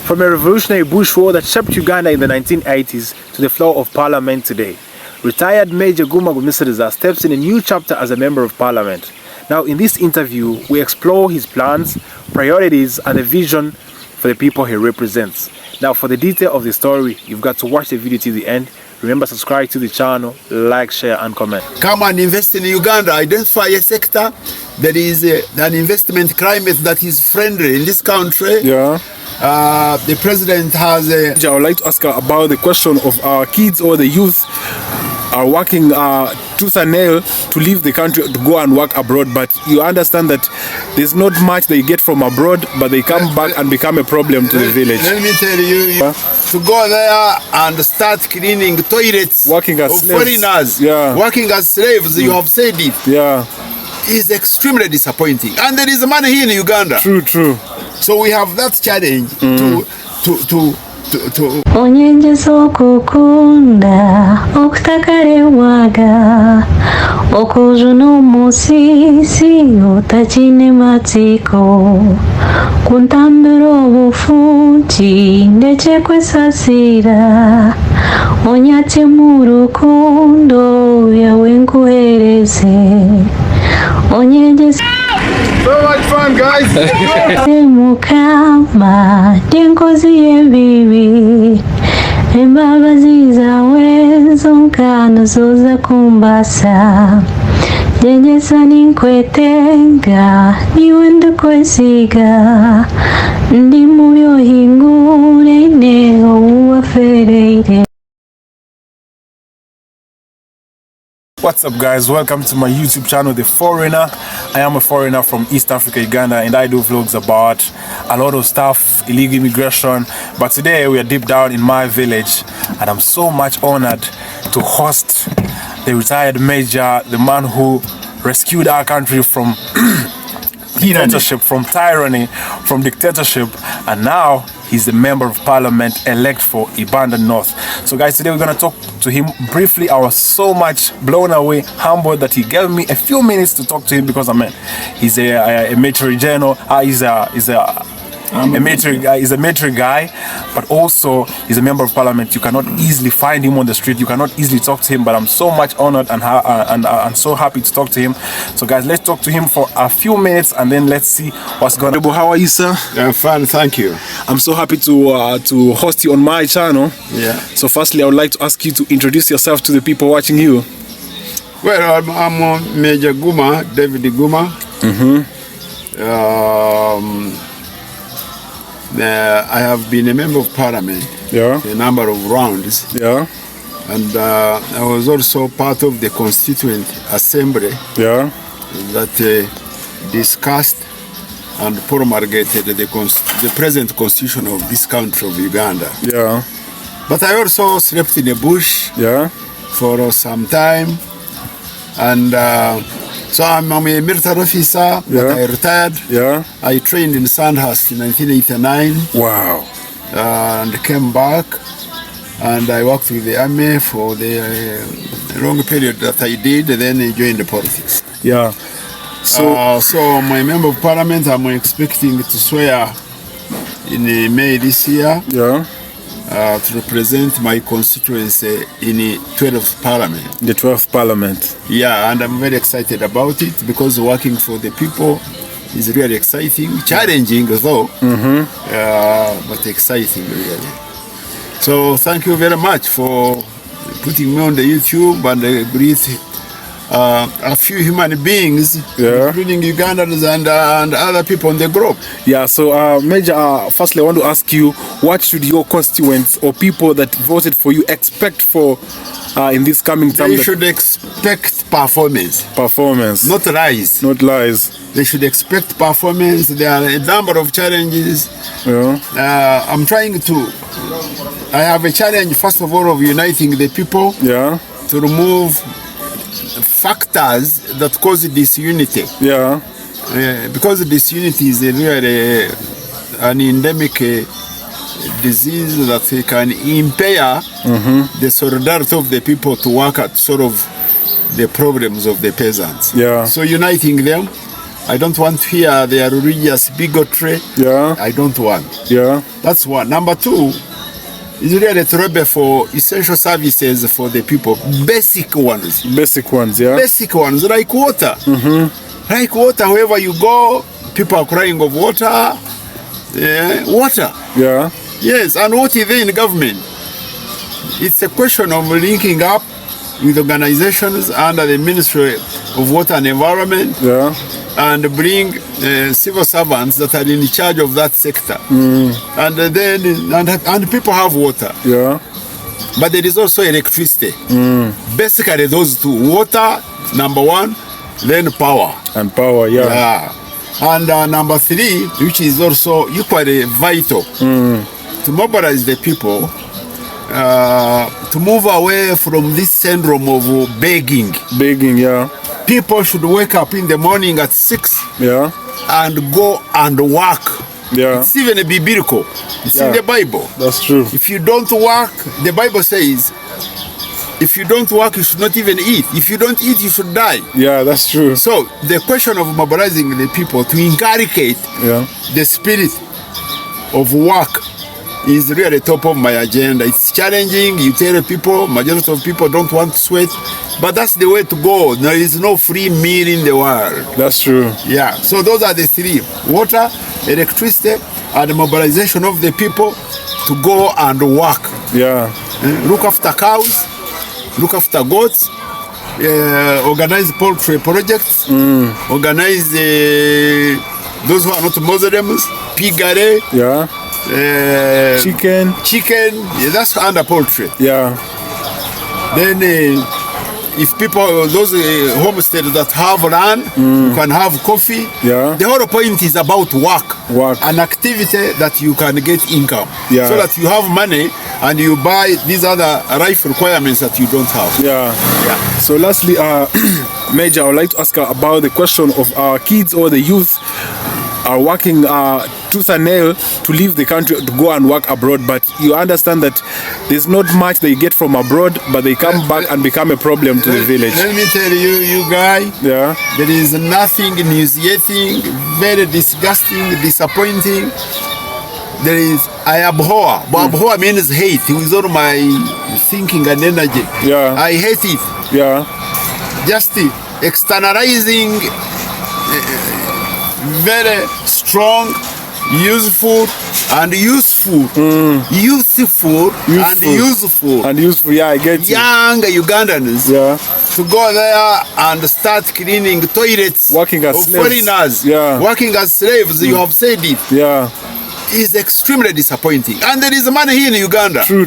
From a revolutionary bush war that shaped Uganda in the 1980s to the floor of parliament today, retired Major Guma Gumisiriza steps in a new chapter as a member of parliament. Now in this interview, we explore his plans, priorities and the vision for the people he represents. Now for the detail of the story, you've got to watch the video to the end. Remember, subscribe to the channel, like, share and comment. Come and invest in Uganda. Identify a sector that is an investment climate that is friendly in this country. Yeah. The president has a... I would like to ask about the question of our kids or the youth are working tooth and nail to leave the country to go and work abroad, but you understand that there's not much they get from abroad, but they come back and become a problem to the village. Let me tell you, to go there and start cleaning toilets working as of slaves. foreigners, working as slaves, you have said it, is extremely disappointing. And there is money here in Uganda. True. So we have that challenge to onyenjeza okukunda okutakalewaga okuzuna omusisi otakine matsiko kuntambira obufunki ndekyekwesasira onyatye mu rukundo yawe nkuhereze onyenjeza. So much fun, guys. Mukama dienkozi yebibi embabazi zawe zonka nazoza kumbasa nyenyesa ninkwetenga niwe ndukwesiga ndi mu byohingurene owuwafereire. What's up guys, welcome to my YouTube channel The Foreigner. I am a foreigner from East Africa, Uganda, and I do vlogs about a lot of stuff, illegal immigration, but today we are deep down in my village and I'm so much honored to host the retired major, the man who rescued our country from dictatorship, from tyranny, from dictatorship, and now he's the member of parliament elect for Uganda North. So guys, today we're gonna talk to him briefly. I was so much blown away, humbled that he gave me a few minutes to talk to him because he's a military general. He's a military guy, but also he's a member of parliament. You cannot easily find him on the street. You cannot easily talk to him, but I'm so much honored and I'm so happy to talk to him. So guys, let's talk to him for a few minutes and then let's see what's going on. How are you, sir? I'm fine, thank you. I'm so happy to host you on my channel. Yeah. So firstly, I would like to ask you to introduce yourself to the people watching you. Well, I'm Major Guma, David Guma. I have been a member of parliament a number of rounds, and I was also part of the constituent assembly that discussed and promulgated the present constitution of this country of Uganda. But I also slept in the bush for some time, and so I'm a military officer, but I retired. I trained in Sandhurst in 1989. Wow. And came back, and I worked with the army for the long period that I did, and then I joined the politics. So my member of parliament, I'm expecting to swear in May this year. To represent my constituency in the 12th parliament. The 12th parliament. Yeah, and I'm very excited about it because working for the people is really exciting, challenging though, but exciting really. So thank you very much for putting me on the YouTube and greet a few human beings, including Ugandans and other people on the globe. So Major, firstly I want to ask you, what should your constituents or people that voted for you expect for in this coming time? They should expect performance. Not lies. They should expect performance. There are a number of challenges. I have a challenge, first of all, of uniting the people to remove factors that cause disunity. Because disunity is really an endemic disease that can impair the solidarity of the people to work at sort of the problems of the peasants. So uniting them I don't want to hear their religious bigotry. Yeah. I don't want. Yeah. That's one. Number two is really to rebel for essential services for the people. Basic ones. Basic ones, yeah. Basic ones, like water. Like water, wherever you go, people are crying of water. Water. Yeah. Yes, and what is there in the government? It's a question of linking up with organizations under the Ministry of Water and Environment, yeah, and bring civil servants that are in charge of that sector. And then and people have water. Yeah. But there is also electricity. Basically those two, water, number one, then power. And power, yeah. And number three, which is also equally vital, to mobilize the people, to move away from this syndrome of begging. Begging, yeah. People should wake up in the morning at 6, yeah, and go and work. Yeah. It's even a biblical. It's in the Bible. That's true. If you don't work, the Bible says, if you don't work, you should not even eat. If you don't eat, you should die. Yeah, that's true. So the question of mobilizing the people to inculcate the spirit of work is really top of my agenda. It's challenging. You tell people, majority of people don't want to sweat, but that's the way to go. There is no free meal in the world. That's true. Yeah. So those are the three: water, electricity, and the mobilization of the people to go and work. Yeah. Look after cows, look after goats, organize poultry projects, organize those who are not Muslims, piggery, chicken, that's under poultry. Yeah. Then if people, those homesteads that have land, can have coffee. Yeah. The whole point is about work. An activity that you can get income. Yeah. So that you have money and you buy these other life requirements that you don't have. Yeah. So lastly, Major, I would like to ask about the question of our kids or the youth are working tooth and nail to leave the country to go and work abroad, but you understand that there's not much they get from abroad, but they come back and become a problem to the village. Let me tell you, you guy, there is nothing nauseating, very disgusting, disappointing. There is, I abhor. But abhor means hate with all my thinking and energy. Yeah. I hate it. Yeah. Just externalizing very strong, useful and useful. Useful and useful. Yeah, I get young Ugandans to go there and start cleaning toilets working as of slaves. Foreigners. Working as slaves, you have said it. Is extremely disappointing. And there is money here in Uganda. True.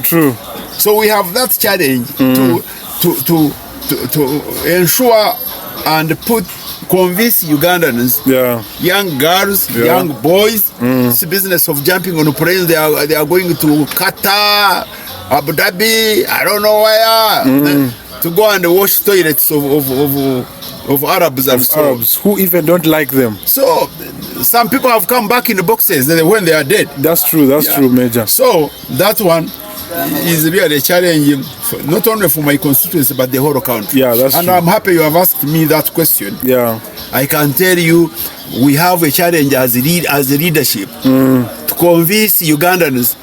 So we have that challenge to ensure and convince Ugandans, young girls, young boys, it's business of jumping on planes. They are going to Qatar, Abu Dhabi, I don't know where, to go and wash toilets of Arabs and so. Arabs who even don't like them. So some people have come back in the boxes when they are dead. That's true. That's true, Major. So that one is really a challenge, not only for my constituency but the whole country. Yeah, that's and true. I'm happy you have asked me that question. Yeah. I can tell you we have a challenge as leadership to convince Ugandans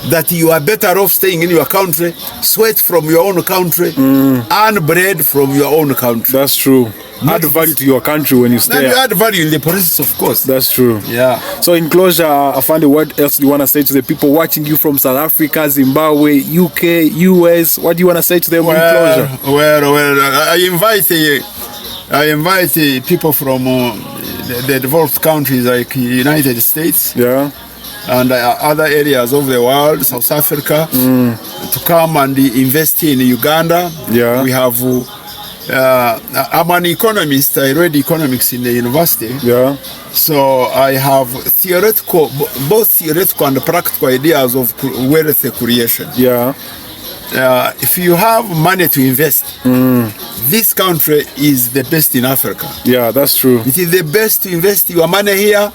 that you are better off staying in your country, sweat from your own country, earn bread from your own country. That's true. Add value to your country when you stay. Then you add value in the process, of course. That's true. Yeah. So in closure, Afande, what else do you want to say to the people watching you from South Africa, Zimbabwe, UK, US? What do you want to say to them in closure? Well, I invite people from the developed countries like United States. Yeah. And other areas of the world, South Africa, to come and invest in Uganda. Yeah. We have, I'm an economist, I read economics in the university. Yeah. So I have both theoretical and practical ideas of wealth creation. Yeah. If you have money to invest, this country is the best in Africa. Yeah, that's true. It is the best to invest your money here,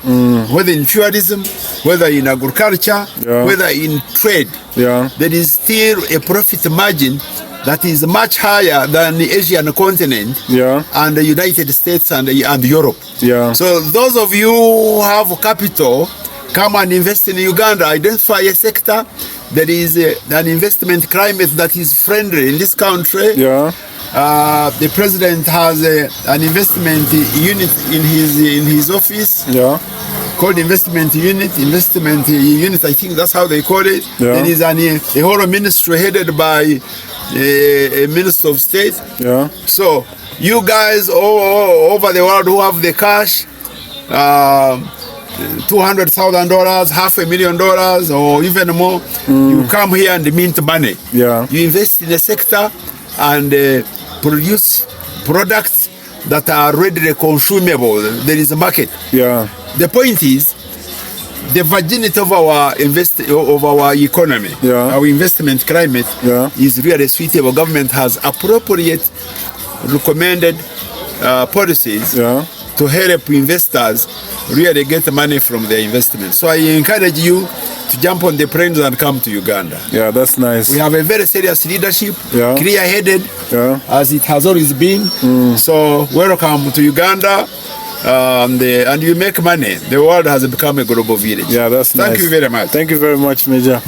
whether in tourism, whether in agriculture, whether in trade. Yeah. There is still a profit margin that is much higher than the Asian continent and the United States and Europe. So those of you who have capital, come and invest in Uganda. Identify a sector. There is an investment climate that is friendly in this country. The president has an investment unit in his office. Called investment unit. I think that's how they call it. There is a whole ministry headed by a minister of state. So you guys all over the world who have the cash, $200,000, $500,000, or even more, you come here and mint money. You invest in a sector and produce products that are readily consumable. There is a market. The point is, the virginity of our economy, our investment climate is really suitable. Government has appropriate recommended policies to help investors really get money from their investment. So I encourage you to jump on the planes and come to Uganda. That's nice. We have a very serious leadership, clear-headed, as it has always been. So welcome to Uganda. And you make money. The world has become a global village. That's nice. Thank you very much. Thank you very much, Major.